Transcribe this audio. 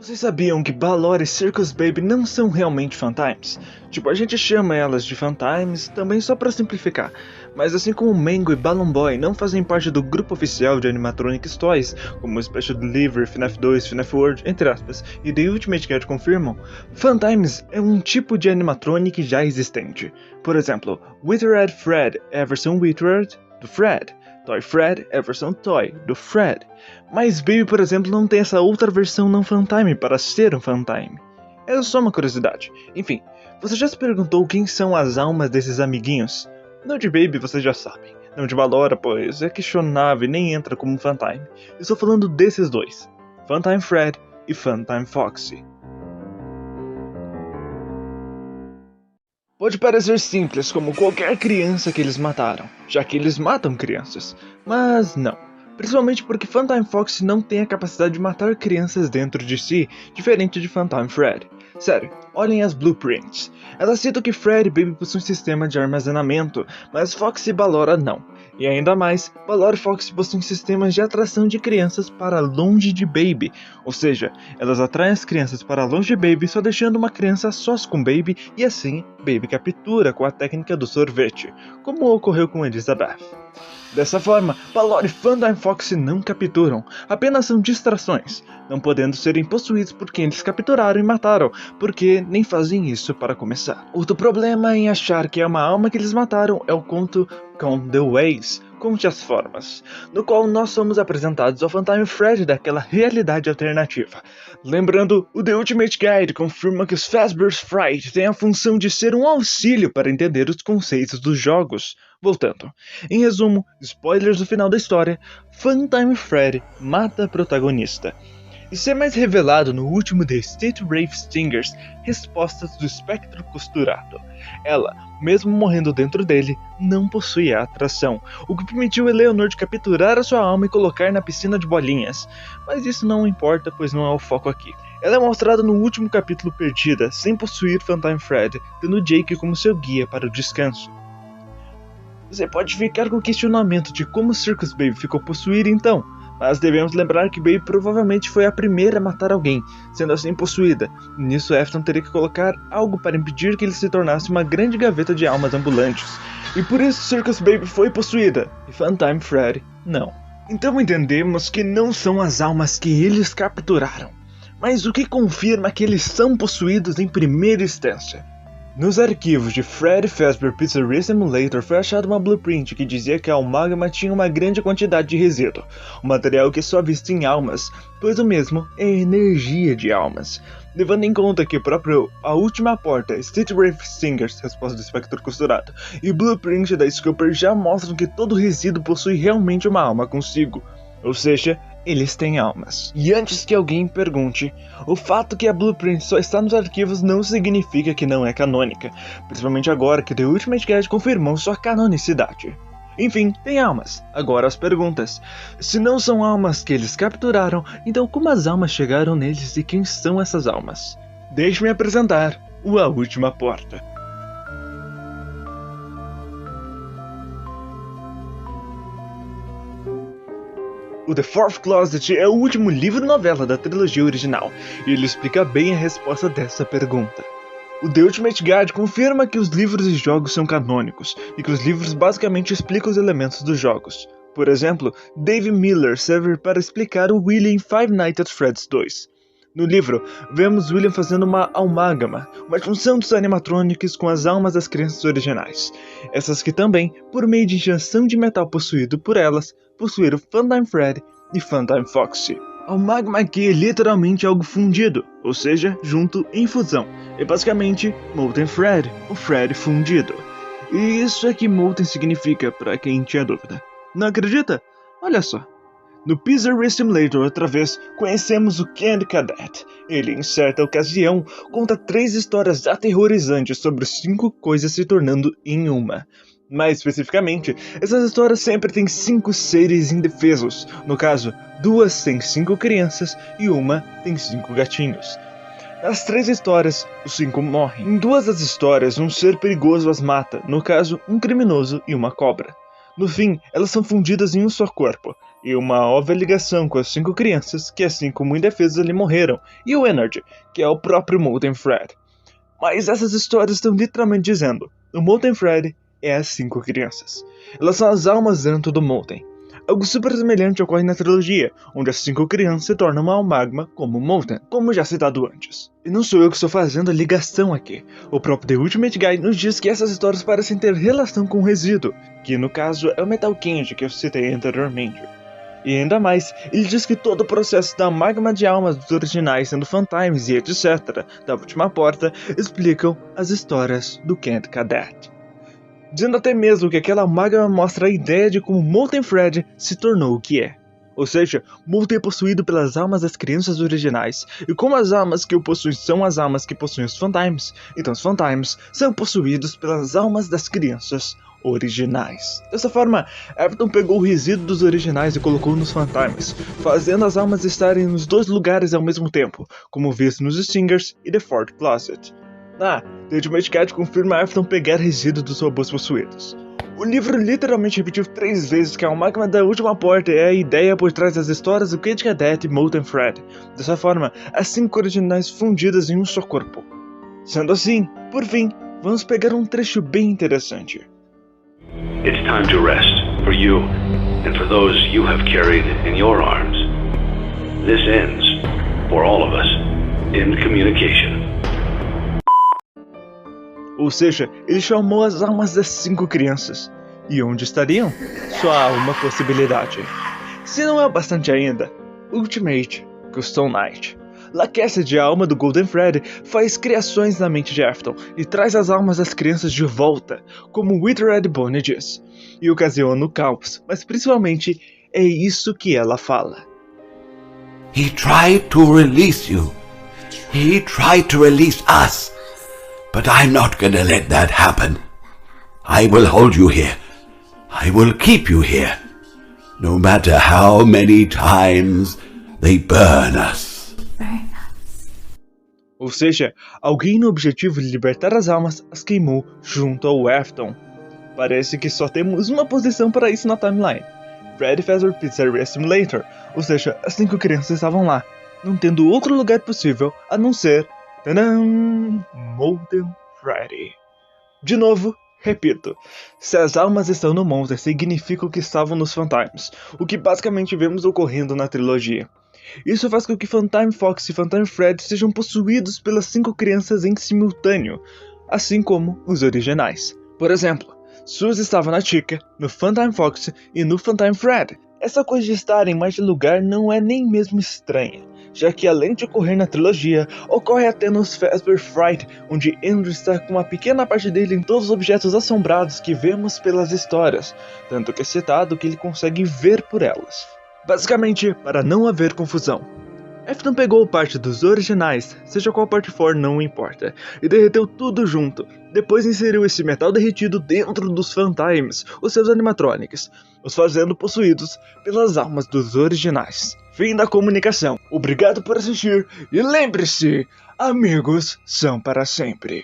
Vocês sabiam que Balor e Circus Baby não são realmente Funtimes? Tipo, a gente chama elas de Funtimes também só pra simplificar, mas assim como Mango e Balloon Boy não fazem parte do grupo oficial de Animatronics Toys, como o Special Delivery, FNAF 2, FNAF World, entre aspas, e The Ultimate Guide confirmam, Funtimes é um tipo de animatronic já existente. Por exemplo, Withered Fred é a versão Withered do Fred. Toy Fred é a versão Toy do Fred, mas Baby, por exemplo, não tem essa outra versão não Funtime para ser um Funtime. É só uma curiosidade. Enfim, você já se perguntou quem são as almas desses amiguinhos? Não de Baby vocês já sabem, não de Ballora, pois é questionável e nem entra como um Funtime. Eu estou falando desses dois, Funtime Fred e Funtime Foxy. Pode parecer simples como qualquer criança que eles mataram, já que eles matam crianças, mas não. Principalmente porque Funtime Foxy não tem a capacidade de matar crianças dentro de si, diferente de Funtime Fred. Sério, olhem as blueprints. Elas citam que Fred e Baby possuem um sistema de armazenamento, mas Foxy e Ballora não. E ainda mais, Ballora e Foxy possuem sistemas de atração de crianças para longe de Baby, ou seja, elas atraem as crianças para longe de Baby só deixando uma criança a sós com Baby e assim, Baby captura com a técnica do sorvete, como ocorreu com Elizabeth. Dessa forma, Ballora e Funtime Foxy não capturam, apenas são distrações, não podendo serem possuídos por quem eles capturaram e mataram, porque nem fazem isso para começar. Outro problema em achar que é uma alma que eles mataram é o conto Count the Ways, Conte as Formas, no qual nós somos apresentados ao Funtime Fred daquela realidade alternativa. Lembrando, o The Ultimate Guide confirma que os Fazbear's Fright têm a função de ser um auxílio para entender os conceitos dos jogos. Voltando, em resumo, spoilers do final da história, Funtime Fred mata a protagonista. Isso é mais revelado no último The State Wraith Stingers, Respostas do Espectro Costurado. Ela, mesmo morrendo dentro dele, não possui a atração, o que permitiu Eleanor de capturar a sua alma e colocar na piscina de bolinhas. Mas isso não importa, pois não é o foco aqui. Ela é mostrada no último capítulo perdida, sem possuir Funtime Fred, tendo Jake como seu guia para o descanso. Você pode ficar com o questionamento de como Circus Baby ficou possuída então, mas devemos lembrar que Baby provavelmente foi a primeira a matar alguém, sendo assim possuída. Nisso Afton teria que colocar algo para impedir que ele se tornasse uma grande gaveta de almas ambulantes. E por isso Circus Baby foi possuída, e Funtime Fred não. Então entendemos que não são as almas que eles capturaram, mas o que confirma que eles são possuídos em primeira instância. Nos arquivos de Freddy Fazbear Pizzeria Simulator foi achada uma blueprint que dizia que a Almagma tinha uma grande quantidade de resíduo, um material que é só visto em almas, pois o mesmo é energia de almas. Levando em conta que a última porta, State Wraith Stingers, Resposta do Espectro Costurado, e o blueprint da Scooper já mostram que todo resíduo possui realmente uma alma consigo, ou seja, eles têm almas. E antes que alguém pergunte, o fato que a blueprint só está nos arquivos não significa que não é canônica, principalmente agora que The Ultimate Guide confirmou sua canonicidade. Enfim, tem almas. Agora as perguntas. Se não são almas que eles capturaram, então como as almas chegaram neles e quem são essas almas? Deixe-me apresentar A Última Porta. O The Fourth Closet é o último livro-novela da trilogia original, e ele explica bem a resposta dessa pergunta. O The Ultimate Guide confirma que os livros e jogos são canônicos, e que os livros basicamente explicam os elementos dos jogos. Por exemplo, Dave Miller serve para explicar o William em Five Nights at Freddy's 2. No livro, vemos William fazendo uma almagama, uma junção dos animatronics com as almas das crianças originais. Essas que também, por meio de injeção de metal possuído por elas, possuíram Funtime Fred e Funtime Foxy. Almagma aqui é literalmente algo fundido, ou seja, junto em fusão. É basicamente Molten Fred, o Fred fundido. E isso é que Molten significa, para quem tinha dúvida. Não acredita? Olha só. No Pizzeria Simulator, outra vez, conhecemos o Candy Cadet. Ele, em certa ocasião, conta 3 histórias aterrorizantes sobre 5 coisas se tornando em uma. Mais especificamente, essas histórias sempre têm 5 seres indefesos. No caso, 2 têm 5 crianças e uma tem 5 gatinhos. Nas 3 histórias, os 5 morrem. Em 2 das histórias, um ser perigoso as mata, no caso, um criminoso e uma cobra. No fim, elas são fundidas em um só corpo, e uma óbvia ligação com as 5 crianças que, assim como indefesas, ali morreram, e o Ennard, que é o próprio Molten Fred. Mas essas histórias estão literalmente dizendo: o Molten Fred é as 5 crianças. Elas são as almas dentro do Molten. Algo super semelhante ocorre na trilogia, onde as 5 crianças se tornam uma Magma como Molten, como já citado antes. E não sou eu que estou fazendo a ligação aqui. O próprio The Ultimate Guide nos diz que essas histórias parecem ter relação com o resíduo, que no caso é o metal quente que eu citei anteriormente. E ainda mais, ele diz que todo o processo da magma de almas dos originais, sendo Fantimes e etc., da última porta, explicam as histórias do Kent Cadet. Dizendo até mesmo que aquela magma mostra a ideia de como Molten Fred se tornou o que é. Ou seja, Molten é possuído pelas almas das crianças originais, e como as almas que o possuem são as almas que possuem os Fantimes, então os Fantimes são possuídos pelas almas das crianças originais. Dessa forma, Afton pegou o resíduo dos originais e colocou nos Fantimes, fazendo as almas estarem nos 2 lugares ao mesmo tempo, como visto nos Stingers e The Fourth Closet. The Ultimate Guide confirma Afton pegar resíduo dos robôs possuídos. O livro literalmente repetiu 3 vezes que a magma da última porta é a ideia por trás das histórias do Kent Cadet e Molten Fred. Dessa forma, as 5 originais fundidas em um só corpo. Sendo assim, por fim, vamos pegar um trecho bem interessante. It's time to rest, for you, and for those you have carried in your arms. This ends, for all of us, in communication. Ou seja, ele chamou as almas das 5 crianças. E onde estariam? Só há uma possibilidade. Se não é bastante ainda, Ultimate Custom Night. Laquested, a alma do Golden Fred, faz criações na mente de Afton e traz as almas das crianças de volta, como Withered Bonnie diz, e ocasiona o caos, mas principalmente é isso que ela fala. He tried to release you. He tried to release us. But I'm not gonna let that happen. I will hold you here. I will keep you here. No matter how many times they burn us. Ou seja, alguém no objetivo de libertar as almas as queimou junto ao Afton. Parece que só temos uma posição para isso na timeline. Freddy Fazbear Pizzeria Simulator, ou seja, as 5 crianças estavam lá, não tendo outro lugar possível a não ser... Tadam! Molten Freddy. De novo, repito, se as almas estão no Monster significa que estavam nos Fantimes, o que basicamente vemos ocorrendo na trilogia. Isso faz com que Funtime Fox e Funtime Fred sejam possuídos pelas 5 crianças em simultâneo, assim como os originais. Por exemplo, Suzy estava na Chica, no Funtime Fox e no Funtime Fred. Essa coisa de estar em mais de lugar não é nem mesmo estranha, já que além de ocorrer na trilogia, ocorre até nos Fazbear Fright, onde Andrew está com uma pequena parte dele em todos os objetos assombrados que vemos pelas histórias, tanto que é citado que ele consegue ver por elas. Basicamente, para não haver confusão, Afton pegou parte dos originais, seja qual parte for, não importa, e derreteu tudo junto. Depois inseriu esse metal derretido dentro dos Fantimes, os seus animatronics, os fazendo possuídos pelas almas dos originais. Fim da comunicação. Obrigado por assistir e lembre-se, amigos são para sempre.